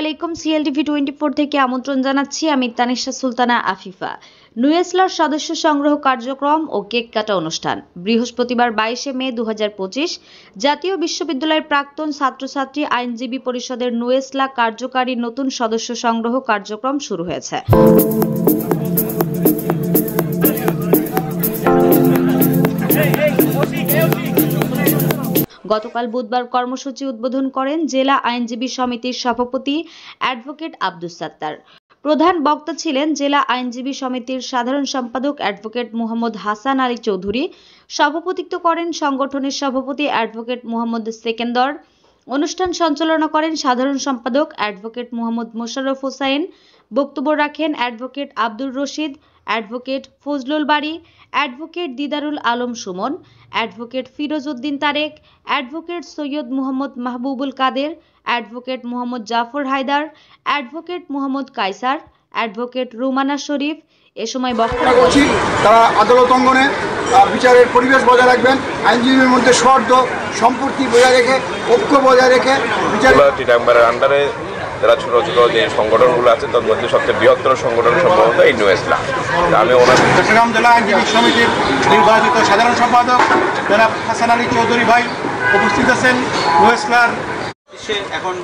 আলাইকুম। সিএলটিভি 24 থেকে আমন্ত্রণ জানাচ্ছি আমি তানিশা সুলতানা আফিফা। নুয়েসলার সদস্য সংগ্রহ কার্যক্রম ও কেক কাটা অনুষ্ঠান বৃহস্পতিবার 22 মে 2025 জাতীয় বিশ্ববিদ্যালয়ের প্রাক্তন ছাত্রছাত্রী আইনজীবী পরিষদের নুয়েসলা কার্যকারী নতুন সদস্য সংগ্রহ কার্যক্রম শুরু হয়েছে। গতকাল বুধবার কর্মসূচি উদ্বোধন করেন জেলা আইনজীবী সমিতির সভাপতি অ্যাডভোকেট আব্দুস সাত্তার। প্রধান বক্তা ছিলেন জেলা আইনজীবী সমিতির সাধারণ সম্পাদক অ্যাডভোকেট মোহাম্মদ হাসান আলী চৌধুরী। সভাপতিত্ব করেন সংগঠনের সভাপতি অ্যাডভোকেট মোহাম্মদ সেকেন্দর। অনুষ্ঠান সঞ্চালনা করেন সাধারণ সম্পাদক অ্যাডভোকেট মোহাম্মদ মোশাররফ হোসাইন। বক্তব্য রাখেন advocate Abdur Rashid, advocate Fazlul Bari, advocate Didarul Alam Sumon, advocate Firoz Uddin Tarek, advocate Syed Mohammad Mahbubul Kader, advocate Mohammad Jafar Haider, advocate Mohammad Kaiser, advocate Rumana Sharif. এ সময় বক্তব্য রাখেন তারা আদালত অঙ্গনে বিচারের পরিবেশ বজায় রাখবেন, আইনজীবীর মধ্যে সৌহার্দ্য সম্পর্ক বজায় রেখে ঐক্য বজায় রেখে টিটাগড়ের আন্ডারে যারা ছোট ছোট যে সংগঠনগুলো আছে তার মধ্যে সবচেয়ে বৃহত্তর সংগঠন সম্ভবত এই নুয়েসলা। আমি চট্টগ্রাম জেলা আইনজীবী সমিতির নির্বাচিত সাধারণ সম্পাদক জনাব হাসান আলী চৌধুরী ভাই উপস্থিত আছেন। নুয়েসলার এখন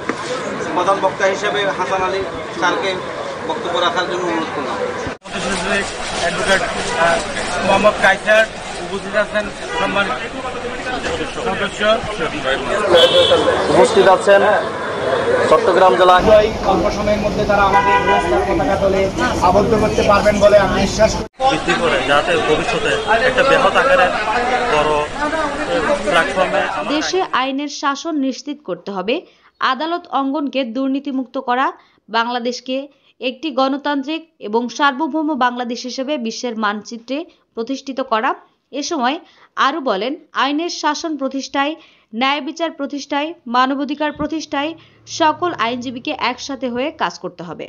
প্রধান বক্তা হিসেবে হাসান আলী স্যারকে বক্তব্য রাখার জন্য অনুরোধ করলাম। অ্যাডভোকেট মোহাম্মদ কায়সার উপস্থিত আছেন, সম্মানিত সদস্য উপস্থিত আছেন চট্টগ্রাম জেলা। অল্প সময়ের মধ্যে তারা আমাদের পতাকা তলে আবদ্ধ করতে পারবেন বলে আমি বিশ্বাস বৃদ্ধি করে, যাতে ভবিষ্যতে একটা বৃহৎ আকারের বড় প্ল্যাটফর্মে দেশে আইনের শাসন নিশ্চিত করতে হবে, আদালত অঙ্গনকে দুর্নীতিমুক্ত করা, বাংলাদেশকে একটি গণতান্ত্রিক এবং সার্বভৌম বাংলাদেশ হিসেবে বিশ্বের মানচিত্রে প্রতিষ্ঠিত করা। এ সময় আরও বলেন, আইনের শাসন প্রতিষ্ঠায়, ন্যায় বিচার প্রতিষ্ঠায়, মানবাধিকার প্রতিষ্ঠায় সকল আইনজীবীকে একসাথে হয়ে কাজ করতে হবে।